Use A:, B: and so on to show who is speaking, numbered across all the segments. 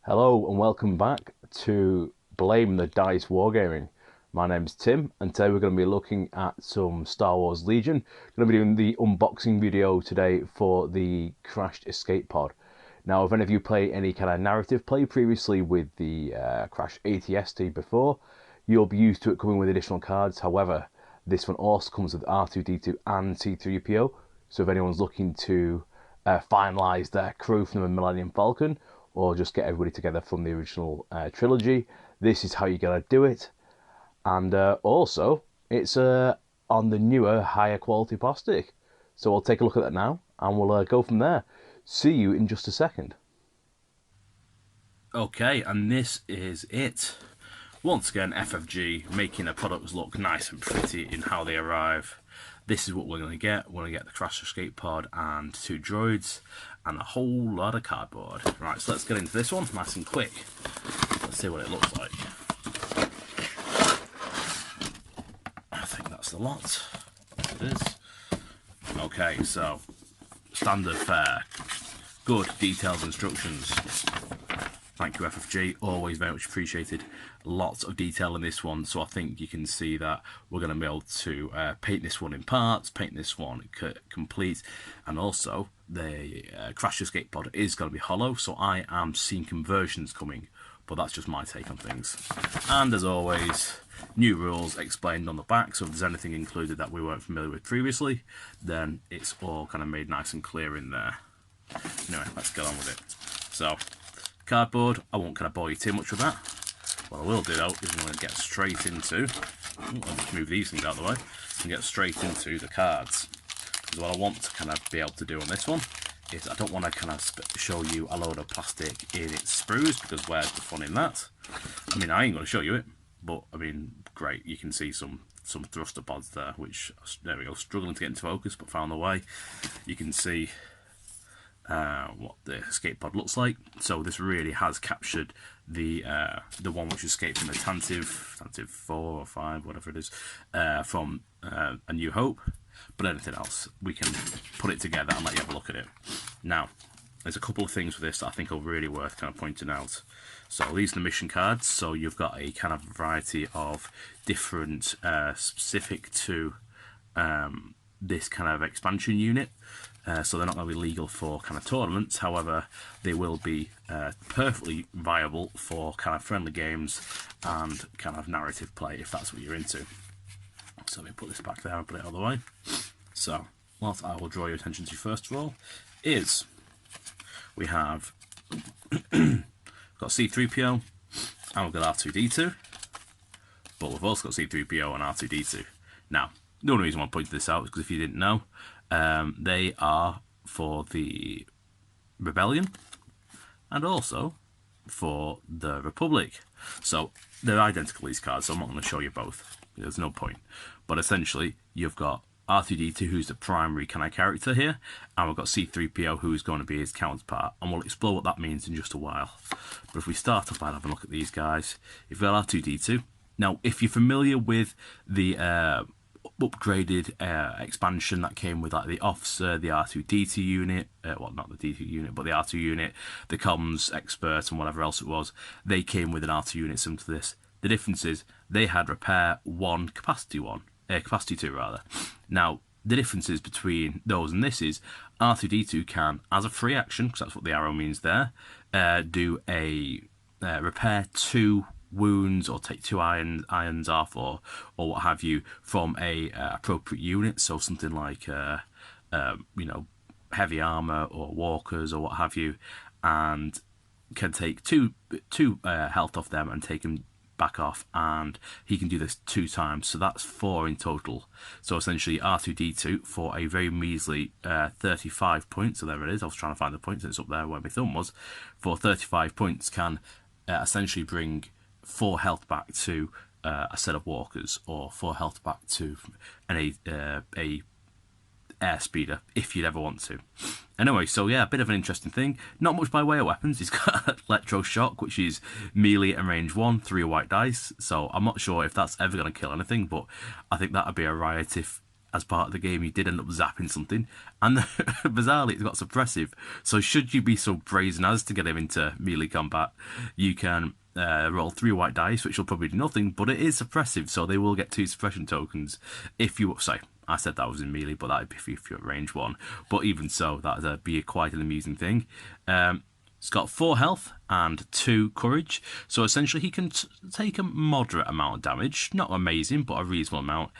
A: Hello and welcome back to Blame the Dice Wargaming. My name's Tim and today we're going to be looking at some Star Wars Legion. Going to be doing the unboxing video today for the Crashed Escape Pod. Now if any of you play any kind of narrative play previously with the Crash ATST before, you'll be used to it coming with additional cards. However, this one also comes with R2D2 and C3P0, so if anyone's looking to finalise their crew from the Millennium Falcon, or just get everybody together from the original trilogy, this is how you're going to do it. And also, it's on the newer, higher quality plastic. So we'll take a look at that now, and we'll go from there. See you in just a second.
B: Okay, and this is it. Once again, FFG making the products look nice and pretty in how they arrive. This is what we're going to get. We're going to get the Crash Escape Pod and 2 droids and a whole lot of cardboard. Right, so let's get into this one nice and quick. Let's see what it looks like. I think that's the lot. It is. Okay, so standard fare. Good detailed instructions. Thank you, FFG. Always very much appreciated. Lots of detail in this one, so I think you can see that we're going to be able to paint this one in parts, paint this one complete, and also the Crash Escape Pod is going to be hollow, so I am seeing conversions coming, but that's just my take on things. And as always, new rules explained on the back, so if there's anything included that we weren't familiar with previously, then it's all kind of made nice and clear in there. Anyway, let's get on with it. So, cardboard, I won't kind of bore you too much with that. What I will do though is I'm going to get straight into, I'll just move these things out of the way, and get straight into the cards. Because what I want to kind of be able to do on this one is I don't want to kind of show you a load of plastic in its sprues, because where's the fun in that? I mean, I ain't going to show you it, but I mean, great, you can see some thruster pods there, which, there we go, struggling to get into focus, but found the way. You can see what the escape pod looks like. So this really has captured the one which escaped from the Tantive 4 or 5, whatever it is, from A New Hope. But anything else, we can put it together and let you have a look at it. Now, there's a couple of things with this that I think are really worth kind of pointing out. So these are the mission cards. So you've got a kind of variety of different specific to this kind of expansion unit. So they're not going to be legal for kind of tournaments. However, they will be perfectly viable for kind of friendly games and kind of narrative play, if that's what you're into. So let me put this back there and put it out of the way. So what I will draw your attention to first of all is we have got C3PO and we've got R2D2, but we've also got C3PO and R2D2. Now, the only reason I want to point this out is because if you didn't know, they are for the Rebellion and also for the Republic. So they're identical, these cards, so I'm not going to show you both. There's no point. But essentially, you've got R2D2, who's the primary kind of character here, and we've got C3PO, who's going to be his counterpart, and we'll explore what that means in just a while. But if we start off by having a look at these guys, you've got R2D2. Now, if you're familiar with the upgraded expansion that came with like the officer, the R2D2 unit, well, not the D2 unit, but the R2 unit, the comms expert and whatever else it was, they came with an R2 unit similar to this. The difference is they had repair 1, capacity 2 rather. Now, the differences between those and this is R2D2 can, as a free action, because that's what the arrow means there, do a repair 2 wounds or take 2 irons off or what have you from a appropriate unit, so something like you know, heavy armor or walkers or what have you, and can take two health off them and take them back off, and he can do this 2 times, so that's 4 in total. So essentially R2D2 for a very measly 35 points, so there it is, I was trying to find the points and it's up there where my thumb was, for 35 points can essentially bring 4 health back to a set of walkers, or 4 health back to a air speeder, if you'd ever want to. Anyway, so yeah, a bit of an interesting thing. Not much by way of weapons. He's got electroshock, which is melee and range 1, 3 white dice. So I'm not sure if that's ever going to kill anything, but I think that would be a riot if as part of the game, he did end up zapping something, and bizarrely, it's got suppressive. So should you be so brazen as to get him into melee combat, you can roll 3 white dice, which will probably do nothing, but it is suppressive, so they will get 2 suppression tokens. If you say, I said that was in melee, but that'd be if you're at range 1. But even so, that'd be quite an amusing thing. It's got 4 health and 2 courage, so essentially he can take a moderate amount of damage, not amazing, but a reasonable amount.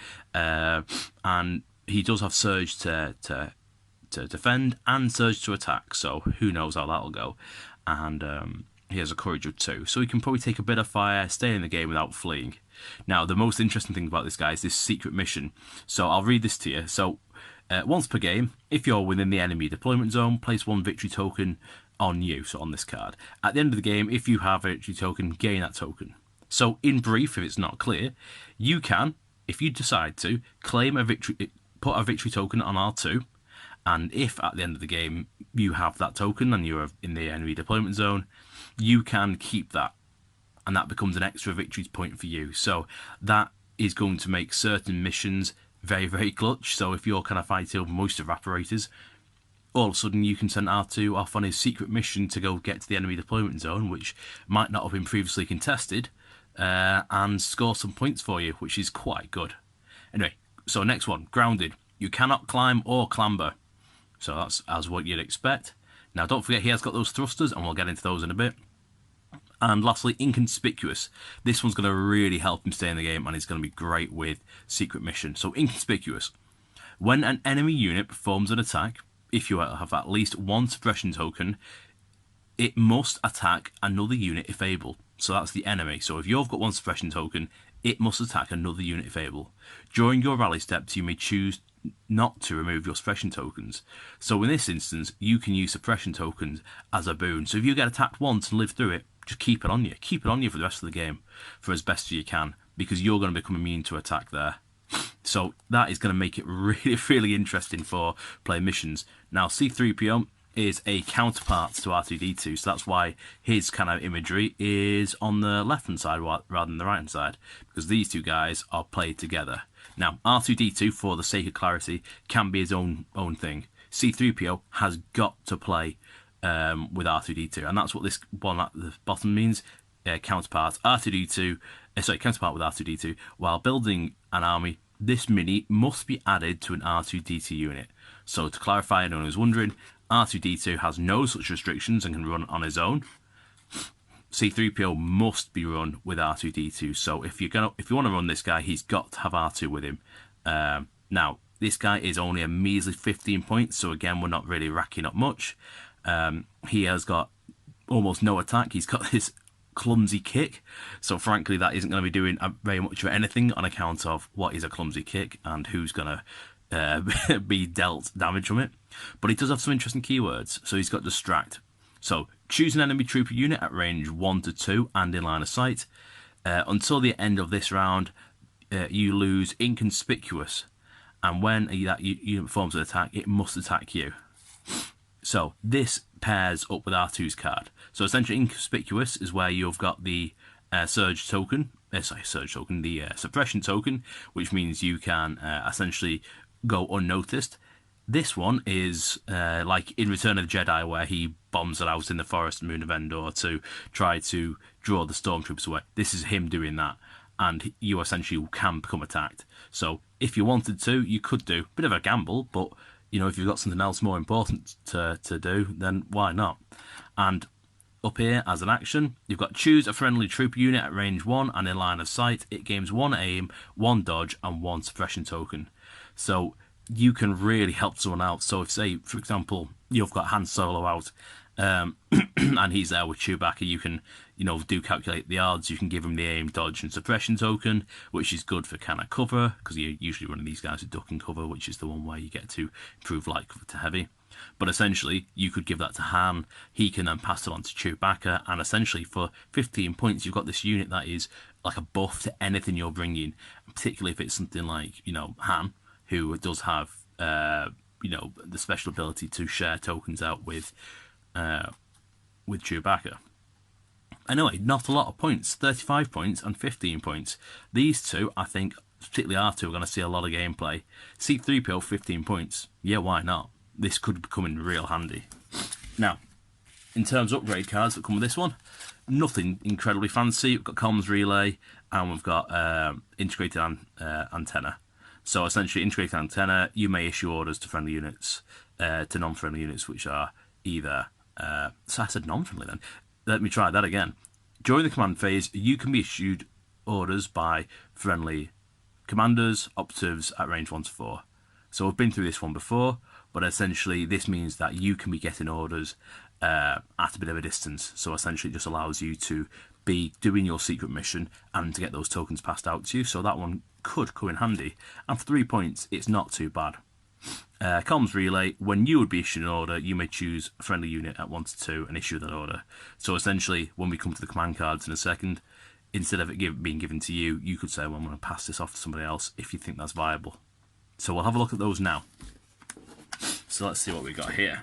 B: And he does have surge to defend and surge to attack, so who knows how that'll go. And he has a courage of 2, so he can probably take a bit of fire, stay in the game without fleeing. Now, the most interesting thing about this guy is this secret mission. So I'll read this to you. So once per game, if you're within the enemy deployment zone, place 1 victory token on you, so on this card. At the end of the game, if you have a victory token, gain that token. So in brief, if it's not clear, you can, if you decide to, claim a victory, put a victory token on R2, and if at the end of the game you have that token and you're in the enemy deployment zone, you can keep that, and that becomes an extra victory point for you. So that is going to make certain missions very, very clutch. So if you're kind of fighting over most of operators, all of a sudden you can send R2 off on his secret mission to go get to the enemy deployment zone, which might not have been previously contested, and score some points for you, which is quite good. Anyway, so next one, grounded. You cannot climb or clamber. So that's as what you'd expect. Now don't forget he has got those thrusters, and we'll get into those in a bit. And lastly, inconspicuous. This one's going to really help him stay in the game, and it's going to be great with secret mission. So inconspicuous. When an enemy unit performs an attack, if you have at least 1 suppression token, it must attack another unit if able. So that's the enemy. So if you've got 1 suppression token, it must attack another unit if able. During your rally steps, you may choose not to remove your suppression tokens. So in this instance, you can use suppression tokens as a boon. So if you get attacked once and live through it, just keep it on you. Keep it on you for the rest of the game for as best as you can, because you're going to become immune to attack there. So that is going to make it really, really interesting for playing missions. Now, C3PO is a counterpart to R2D2, so that's why his kind of imagery is on the left-hand side rather than the right-hand side, because these two guys are played together. Now, R2D2, for the sake of clarity, can be his own thing. C3PO has got to play with R2D2, and that's what this one at the bottom means. Counterpart R2D2, counterpart with R2D2. While building an army, this mini must be added to an R2D2 unit. So to clarify, anyone who's wondering, R2D2 has no such restrictions and can run on his own. C3PO must be run with R2D2. So if you want to run this guy, he's got to have R2 with him. Now this guy is only a measly 15 points, so again we're not really racking up much. He has got almost no attack. He's got this clumsy kick, so frankly that isn't going to be doing very much of anything on account of what is a clumsy kick and who's going to be dealt damage from it. But he does have some interesting keywords. So he's got distract. So choose an enemy trooper unit at range 1 to 2 and in line of sight. Until the end of this round, you lose inconspicuous, and when that unit performs an attack, it must attack you. So this pairs up with R2's card. So essentially inconspicuous is where you've got the surge token, the suppression token, which means you can essentially go unnoticed. This one is like in Return of the Jedi, where he bombs it out in the forest Moon of Endor to try to draw the stormtroopers away. This is him doing that, and you essentially can become attacked. So if you wanted to, you could do a bit of a gamble, but you know, if you've got something else more important to do, then why not? And up here, as an action, you've got choose a friendly trooper unit at range 1 and in line of sight. It gains 1 aim, 1 dodge, and 1 suppression token. So you can really help someone out. So if, say, for example, you've got Han Solo out, and he's there with Chewbacca, you can, do calculate the odds. You can give him the aim, dodge, and suppression token, which is good for kind of cover, because you're usually running these guys with duck and cover, which is the one where you get to improve light cover to heavy. But essentially, you could give that to Han. He can then pass it on to Chewbacca, and essentially for 15 points, you've got this unit that is like a buff to anything you're bringing, particularly if it's something like, Han, who does have, the special ability to share tokens out with Chewbacca. Anyway, not a lot of points. 35 points and 15 points. These two, I think, particularly R2, we're going to see a lot of gameplay. C3PO, 15 points. Yeah, why not? This could come in real handy. Now, in terms of upgrade cards that come with this one, nothing incredibly fancy. We've got comms relay, and we've got integrated antenna. So essentially, integrated antenna, you may issue orders to friendly units, to non-friendly units, which are either... so I said non-friendly then. Let me try that again. During the command phase, you can be issued orders by friendly commanders, operatives at range 1 to 4. So we've been through this one before, but essentially this means that you can be getting orders at a bit of a distance. So essentially it just allows you to be doing your secret mission and to get those tokens passed out to you. So that one could come in handy. And for 3 points, it's not too bad. Comms relay, when you would be issuing an order, you may choose a friendly unit at 1 to 2 and issue that order. So essentially, when we come to the command cards in a second, instead of it being given to you, you could say, well, I'm going to pass this off to somebody else if you think that's viable. So we'll have a look at those now. So let's see what we've got here.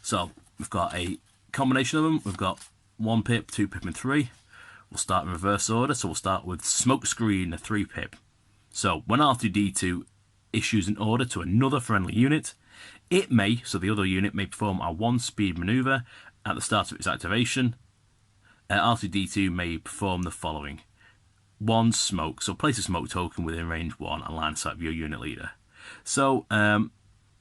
B: So we've got a combination of them. We've got 1 pip, 2 pip and 3. We'll start in reverse order. So we'll start with Smokescreen, a 3 pip. So when R2D2 issues an order to another friendly unit, it may, so the other unit may perform a 1 speed maneuver at the start of its activation. R2D2 may perform the following: 1 smoke, so place a smoke token within range 1 and line of sight of your unit leader. So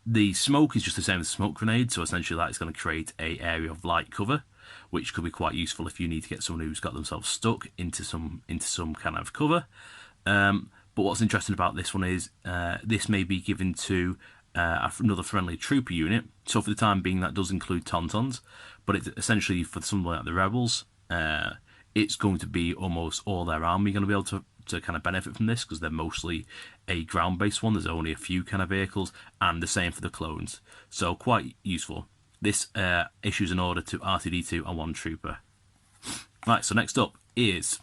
B: the smoke is just the same as a smoke grenade, so essentially that is going to create a area of light cover, which could be quite useful if you need to get someone who's got themselves stuck into some kind of cover. But what's interesting about this one is this may be given to another friendly trooper unit. So for the time being, that does include Tauntauns, but it's essentially for something like the Rebels. It's going to be almost all their army going to be able to kind of benefit from this, because they're mostly a ground-based one. There's only a few kind of vehicles, and the same for the clones. So quite useful. This issues an order to R2D2 and 1 trooper. Right, so next up is...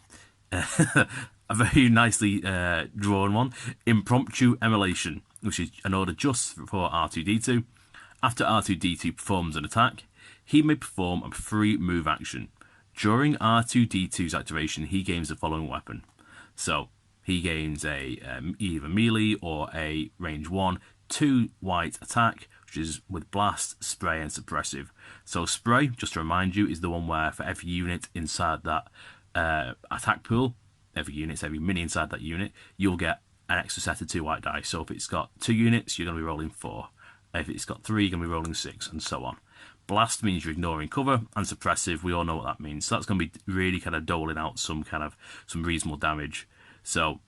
B: a very nicely drawn one, Impromptu Emulation, which is an order just for R2D2. After R2D2 performs an attack, he may perform a free move action. During R2D2's activation, he gains the following weapon. So he gains a either melee or a range 1, 2 white attack, which is with blast, spray and suppressive. So spray, just to remind you, is the one where for every unit inside that attack pool, every mini inside that unit, you'll get an extra set of 2 white dice. So if it's got 2 units, you're going to be rolling 4. If it's got 3, you're going to be rolling 6, and so on. Blast means you're ignoring cover, and suppressive, we all know what that means. So that's going to be really kind of doling out some reasonable damage. So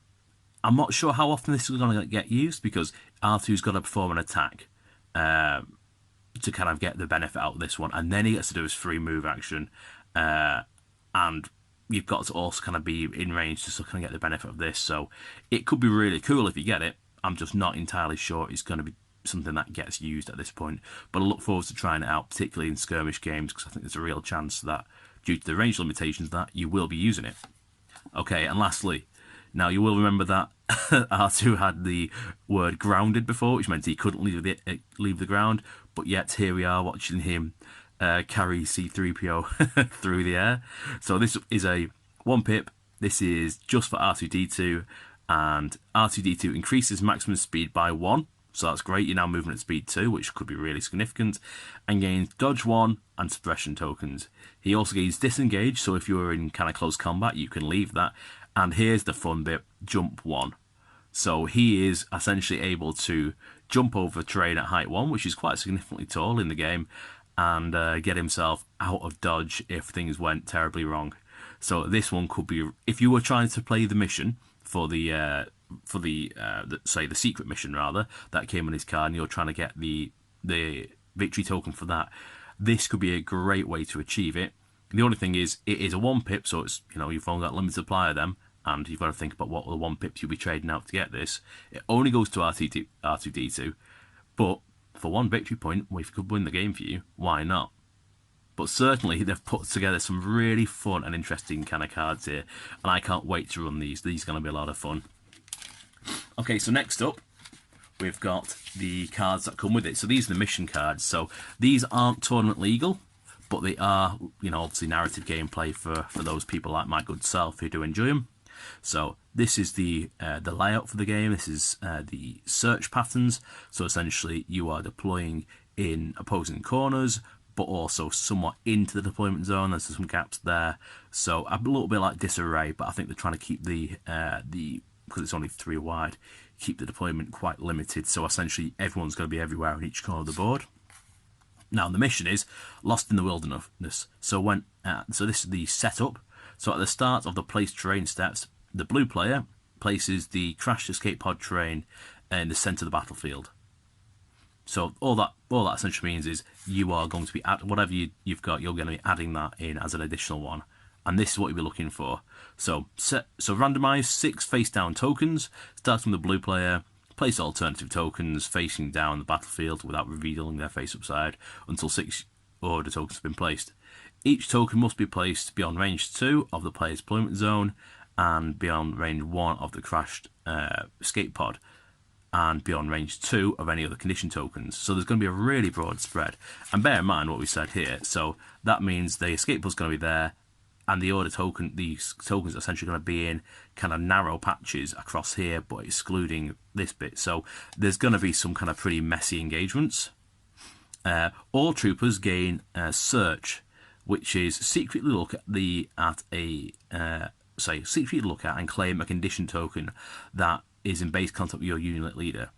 B: I'm not sure how often this is going to get used, because R2's got to perform an attack to kind of get the benefit out of this one, and then he gets to do his free move action, and you've got to also kind of be in range to kind of get the benefit of this. So it could be really cool if you get it. I'm just not entirely sure it's going to be something that gets used at this point, but I look forward to trying it out, particularly in skirmish games, because I think there's a real chance that, due to the range limitations, that you will be using it. Okay, and lastly, now you will remember that R2 had the word grounded before, which meant he couldn't leave the ground, but yet here we are watching him carry C3PO through the air. So this is a 1 pip. This is just for R2D2, and R2D2 increases maximum speed by 1. So that's great. You're now moving at speed 2, which could be really significant, and gains dodge 1 and suppression tokens. He also gains disengage, so if you're in kind of close combat, you can leave that. And here's the fun bit, jump 1. So he is essentially able to jump over terrain at height 1, which is quite significantly tall in the game, and get himself out of dodge if things went terribly wrong. So this one could be, if you were trying to play the mission for the secret mission rather, that came on his card, and you're trying to get the victory token for that, this could be a great way to achieve it. The only thing is, it is a 1 pip, so it's, you've only got limited supply of them, and you've got to think about what the 1 pips you'll be trading out to get this. It only goes to R2D2, but for 1 victory point, well, if it could win the game for you, why not? But certainly they've put together some really fun and interesting kind of cards here, and I can't wait to run these. These are going to be a lot of fun. Okay, so next up, we've got the cards that come with it. So these are the mission cards. So these aren't tournament legal, but they are, obviously narrative gameplay for those people like my good self who do enjoy them. So this is the layout for the game. This is the search patterns. So essentially you are deploying in opposing corners, but also somewhat into the deployment zone. There's some gaps there. So a little bit like disarray, but I think they're trying to keep the because it's only 3 wide, keep the deployment quite limited. So essentially everyone's going to be everywhere on each corner of the board. Now the mission is Lost in the Wilderness. So so this is the setup. So at the start of the place terrain steps, the blue player places the crashed escape pod terrain in the centre of the battlefield. So all that essentially means is you are going to be whatever you've got, you're going to be adding that in as an additional one, and this is what you'll be looking for. So randomize 6 face down tokens, starting with the blue player. Place alternative tokens facing down the battlefield without revealing their face upside until 6 order tokens have been placed. Each token must be placed beyond range 2 of the player's deployment zone and beyond range 1 of the crashed escape pod, and beyond range 2 of any other condition tokens. So there's going to be a really broad spread. And bear in mind what we said here. So that means the escape pod's going to be there, and these tokens are essentially going to be in kind of narrow patches across here, but excluding this bit. So there's going to be some kind of pretty messy engagements. All troopers gain search, which is secretly look at and claim a condition token that is in base contact with your unit leader.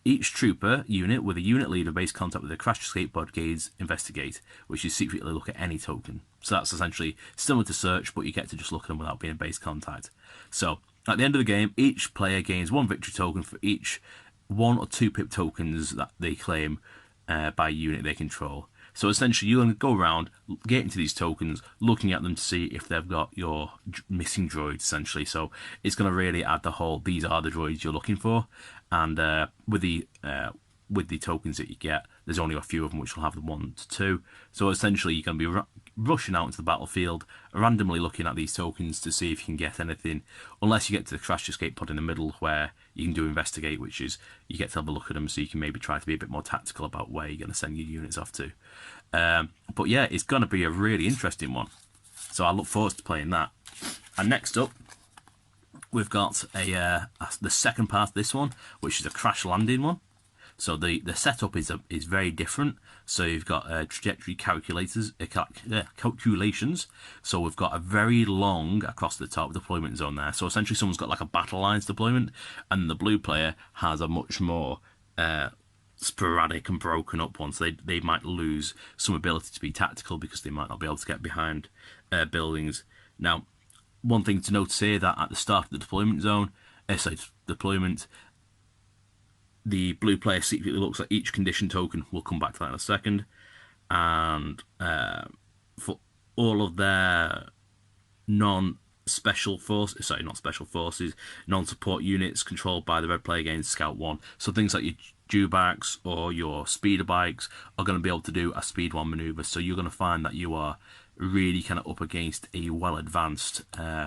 B: Each trooper unit with a unit leader base contact with a crashed escape pod gains investigate, which is secretly look at any token. So that's essentially similar to search, but you get to just look at them without being in base contact. So at the end of the game, each player gains 1 victory token for each 1 or 2 pip tokens that they claim by unit they control. So essentially you're going to go around, get into these tokens, looking at them to see if they've got your missing droids, essentially. So it's going to really add the whole, these are the droids you're looking for. And with the tokens that you get, there's only a few of them which will have the 1 to 2. So essentially you're going to be rushing out into the battlefield, randomly looking at these tokens to see if you can get anything, unless you get to the crashed escape pod in the middle where you can do investigate, which is you get to have a look at them so you can maybe try to be a bit more tactical about where you're going to send your units off to. But yeah, it's going to be a really interesting one. So I look forward to playing that. And next up, we've got the second part of this one, which is a crash landing one. So the setup is very different. So you've got trajectory calculations. So we've got a very long across the top deployment zone there. So essentially someone's got like a battle lines deployment, and the blue player has a much more sporadic and broken up one. So they might lose some ability to be tactical because they might not be able to get behind buildings. Now, one thing to notice here that at the start of the deployment zone, the blue player secretly looks at each condition token. We'll come back to that in a second. And for all of their non-support units controlled by the red player gains Scout 1. So things like your Dewbacks or your speeder bikes are going to be able to do a speed 1 maneuver. So you're going to find that you are really kind of up against a well-advanced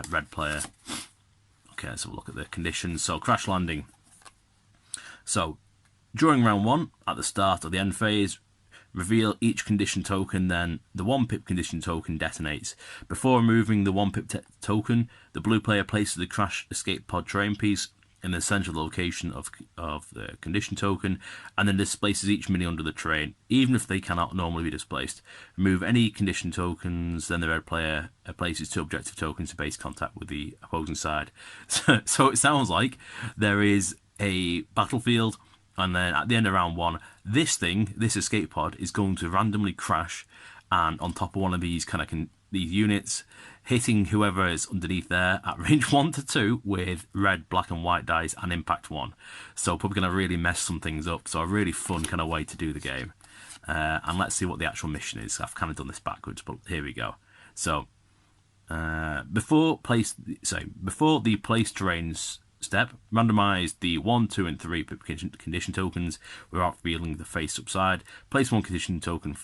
B: red player. Okay, let's have a look at the conditions. So crash landing. So during round 1, at the start of the end phase, reveal each condition token, then the 1 pip condition token detonates. Before removing the 1 pip token, the blue player places the crash escape pod terrain piece in the central location of the condition token, and then displaces each mini under the terrain, even if they cannot normally be displaced. Remove any condition tokens, then the red player places 2 objective tokens to base contact with the opposing side. So it sounds like there is a battlefield, and then at the end of round 1, this escape pod is going to randomly crash and on top of one of these these units, hitting whoever is underneath there at range 1 to 2 with red, black and white dice and impact 1. So probably going to really mess some things up. So a really fun kind of way to do the game. And let's see what the actual mission is. I've kind of done this backwards, but here we go. So before the place terrains step, randomize the 1, 2 and 3 condition tokens without revealing the face upside. Place 1 condition token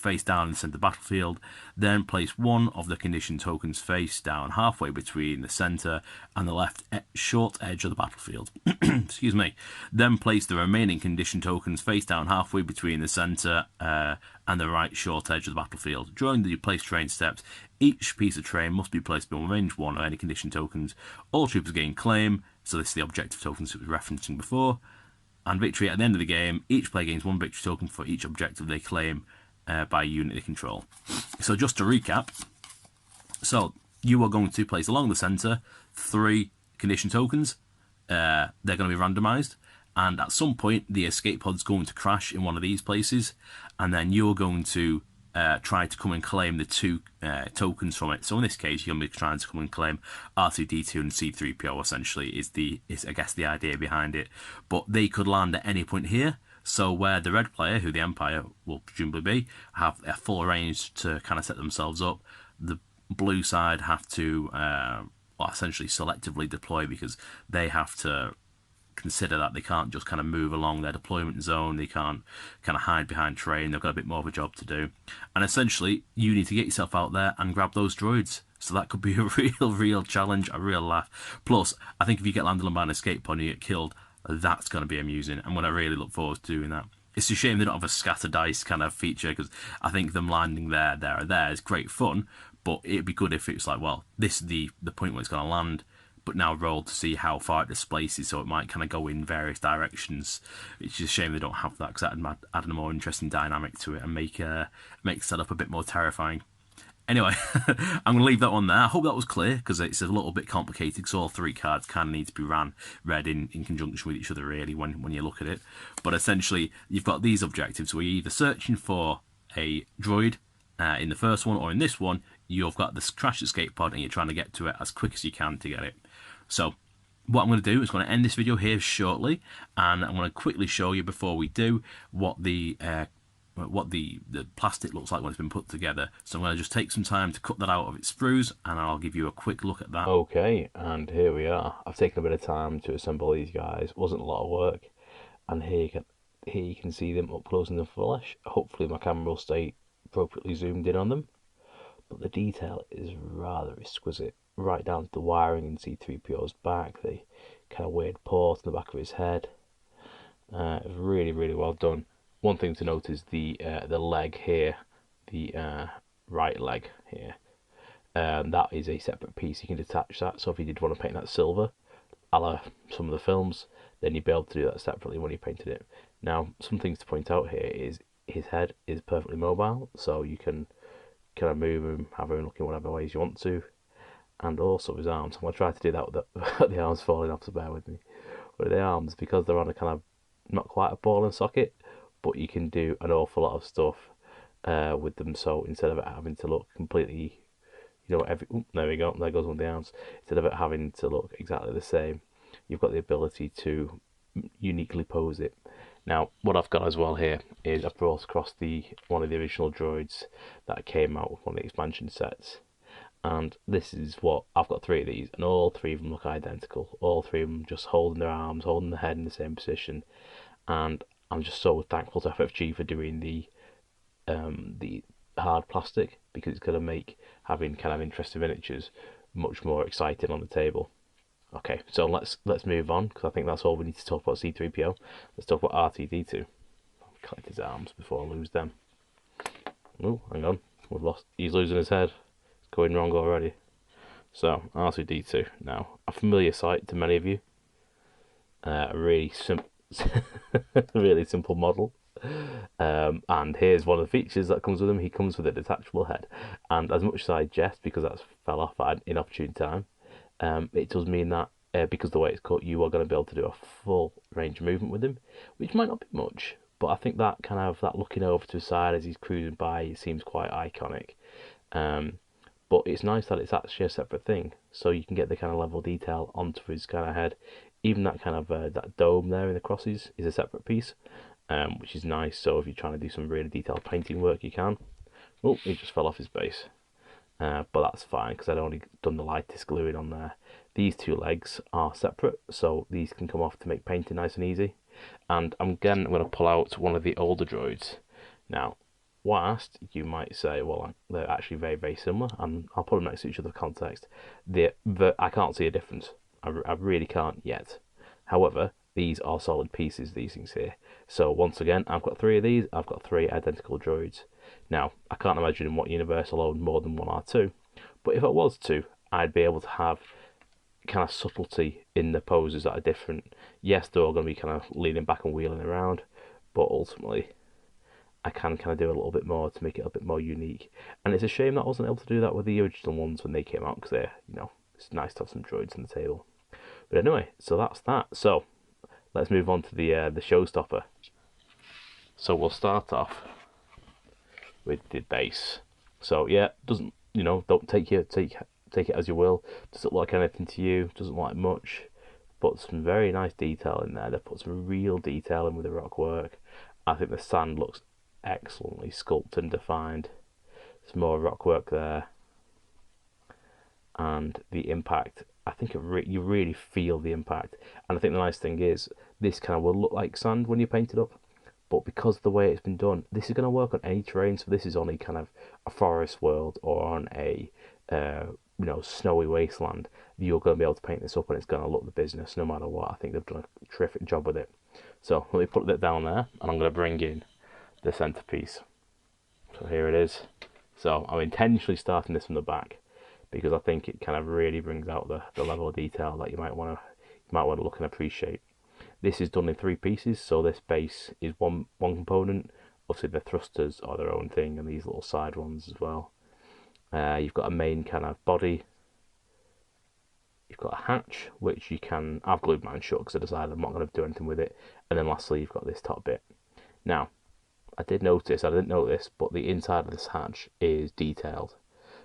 B: face down in the centre battlefield. Then place one of the condition tokens face down halfway between the centre and the left short edge of the battlefield. Excuse me. Then place the remaining condition tokens face down halfway between the centre and the right short edge of the battlefield. During the place terrain steps, each piece of terrain must be placed beyond range 1 of any condition tokens. All troopers gain claim, so this is the objective tokens that we were referencing before. And victory at the end of the game, each player gains 1 victory token for each objective they claim by unit they control. So just to recap, so you are going to place along the centre 3 condition tokens. They're going to be randomised, and at some point the escape pod's going to crash in one of these places, and then you're going to try to come and claim the 2 tokens from it. So in this case, you're going to be trying to come and claim R2D2 and C3P0. Essentially, is I guess the idea behind it. But they could land at any point here. So where the red player, who the Empire will presumably be, have a full range to kind of set themselves up, the blue side have to essentially selectively deploy, because they have to consider that they can't just kind of move along their deployment zone. They can't kind of hide behind terrain. They've got a bit more of a job to do, and essentially you need to get yourself out there and grab those droids. So that could be a real challenge, a real laugh. Plus, I think if you get landed on by an escape pod and you get killed, that's going to be amusing, and when I really look forward to doing that. It's a shame they don't have a scatter dice kind of feature, because I think them landing there is great fun, but it'd be good if it's like, well, this is the point where it's going to land, but now roll to see how far it displaces, so it might kind of go in various directions. It's just a shame they don't have that, because that'd add a more interesting dynamic to it and make the setup a bit more terrifying. Anyway, I'm going to leave that one there. I hope that was clear, because it's a little bit complicated, because all 3 cards kind of need to be read in conjunction with each other, really, when you look at it. But essentially, you've got these objectives where you're either searching for a droid in the first one, or in this one, you've got this crash escape pod and you're trying to get to it as quick as you can to get it. So what I'm going to do is going to end this video here shortly, and I'm going to quickly show you, before we do, what the plastic looks like when it's been put together. So I'm going to just take some time to cut that out of its sprues, and I'll give you a quick look at that.
A: Okay, and here we are. I've taken a bit of time to assemble these guys. It wasn't a lot of work, and here you can see them up close in the flesh. Hopefully my camera will stay appropriately zoomed in on them, but the detail is rather exquisite, right down to the wiring in C3PO's back, the kind of weird port in the back of his head. Really well done. One thing to note is the leg here, the right leg here. That is a separate piece. You can detach that, so if you did want to paint that silver, a la some of the films, then you'd be able to do that separately when you painted it. Now, some things to point out here is his head is perfectly mobile, so you can kind of move him, have him looking whatever ways you want to, and also his arms. I'm going to try to do that with the arms falling off, so bear with me. But the arms, because they're on a kind of, not quite a ball and socket, but you can do an awful lot of stuff with them. So instead of it having to look completely, there we go, there goes one of the arms. Instead of it having to look exactly the same, you've got the ability to uniquely pose it. Now, what I've got as well here is I've brought across one of the original droids that came out with one of the expansion sets, and this is what I've got. 3 of these, and all 3 of them look identical. All 3 of them just holding their arms, holding the head in the same position, and I'm just so thankful to FFG for doing the hard plastic, because it's going to make having kind of interesting miniatures much more exciting on the table. Okay, so let's move on, because I think that's all we need to talk about C3PO. Let's talk about R2D2. Collect his arms before I lose them. Oh, hang on, we've lost. He's losing his head. It's going wrong already. So R2D2, now a familiar sight to many of you. A really really simple model. And here's one of the features that comes with him. He comes with a detachable head, and as much as I jest because that fell off at an inopportune time, it does mean that because of the way it's cut, you are going to be able to do a full range of movement with him, which might not be much, but I think that kind of that looking over to his side as he's cruising by, it seems quite iconic. But it's nice that it's actually a separate thing, so you can get the kind of level detail onto his kind of head. Even that kind of that dome there in the crosses is a separate piece, which is nice. So if you're trying to do some really detailed painting work, you can. Oh, he just fell off his base. But that's fine, because I'd only done the lightest gluing on there. These 2 legs are separate, so these can come off to make painting nice and easy. And I'm going to pull out one of the older droids. Now, whilst you might say, well, they're actually very, very similar, and I'll put them next to each other for context, I can't see a difference. I really can't yet. However, these are solid pieces, these things here. So once again, I've got 3 of these, I've got 3 identical droids. Now, I can't imagine in what universe I'll own more than 1 R2, but if I was to, I'd be able to have kind of subtlety in the poses that are different. Yes, they're all going to be kind of leaning back and wheeling around, but ultimately I can kind of do a little bit more to make it a bit more unique. And it's a shame that I wasn't able to do that with the original ones when they came out, because they're, it's nice to have some droids on the table. But anyway, so that's that. So let's move on to the showstopper. So we'll start off with the base. So yeah, doesn't don't take it as you will. Doesn't look like anything to you. Doesn't look like much, but some very nice detail in there. They put some real detail in with the rock work. I think the sand looks excellently sculpted and defined. Some more rock work there, and the impact. I think you really feel the impact. And I think the nice thing is this kind of will look like sand when you paint it up, but because of the way it's been done, this is going to work on any terrain. So this is on a kind of a forest world or on a snowy wasteland. You're going to be able to paint this up, and it's going to look the business no matter what. I think they've done a terrific job with it. So let me put that down there, and I'm going to bring in the centerpiece. So here it is. So I'm intentionally starting this from the back because I think it kind of really brings out the level of detail that you might want to look and appreciate. This is done in 3 pieces, so this base is one component. Obviously the thrusters are their own thing, and these little side ones as well. You've got a main kind of body. You've got a hatch, which I've glued mine shut because I decided I'm not going to do anything with it. And then lastly, you've got this top bit. Now, I didn't notice, but the inside of this hatch is detailed.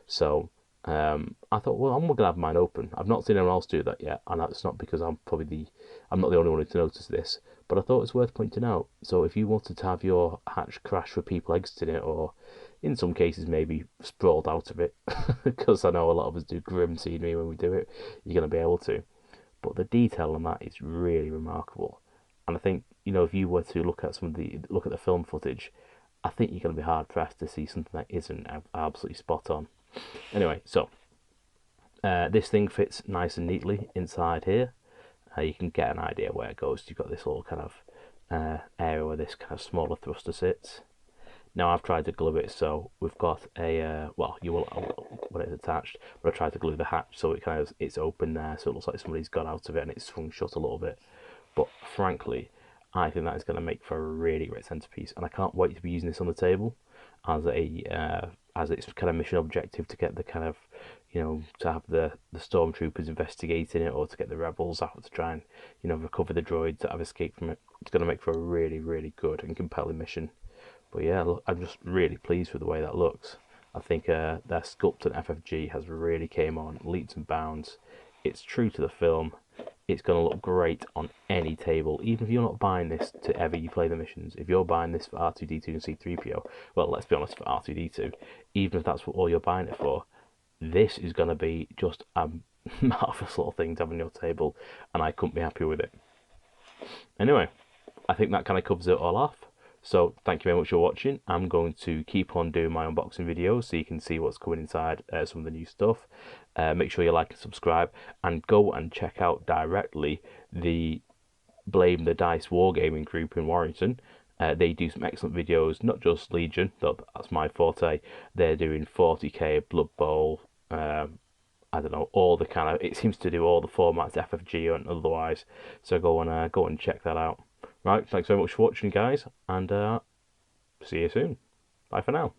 A: So I thought, well, I'm going to have mine open. I've not seen anyone else do that yet, and that's not because I'm not the only one to notice this, but I thought it's worth pointing out. So if you wanted to have your hatch crash with people exiting it, or in some cases maybe sprawled out of it, because I know a lot of us do grim scenery when we do it, you're going to be able to. But the detail on that is really remarkable. And I think, if you were to look at the film footage, I think you're going to be hard pressed to see something that isn't absolutely spot on. Anyway, so this thing fits nice and neatly inside here. You can get an idea where it goes. You've got this little kind of area where this kind of smaller thruster sits. Now I've tried to glue it so we've got a you will when it's attached, but I tried to glue the hatch so it's open there, so it looks like somebody's got out of it and it's swung shut a little bit. But frankly, I think that is going to make for a really great centerpiece, and I can't wait to be using this on the table as its kind of mission objective to get the kind of to have the stormtroopers investigating it, or to get the rebels out to try and recover the droids that have escaped from it. It's going to make for a really, really good and compelling mission. But yeah, look, I'm just really pleased with the way that looks. I think their sculpt and FFG has really came on leaps and bounds. It's true to the film. It's going to look great on any table, even if you're not buying this to ever you play the missions. If you're buying this for R2D2 and C3PO, well, let's be honest, for R2D2, even if that's all you're buying it for, this is going to be just a marvellous little thing to have on your table, and I couldn't be happier with it. Anyway, I think that kind of covers it all off. So thank you very much for watching. I'm going to keep on doing my unboxing videos so you can see what's coming inside some of the new stuff. Make sure you like and subscribe, and go and check out directly the Blame the Dice Wargaming group in Warrington. They do some excellent videos, not just Legion, though that's my forte. They're doing 40k, Blood Bowl, I don't know, all the kind of, it seems to do all the formats, FFG and otherwise. So go and check that out. Right, thanks very much for watching, guys, and see you soon. Bye for now.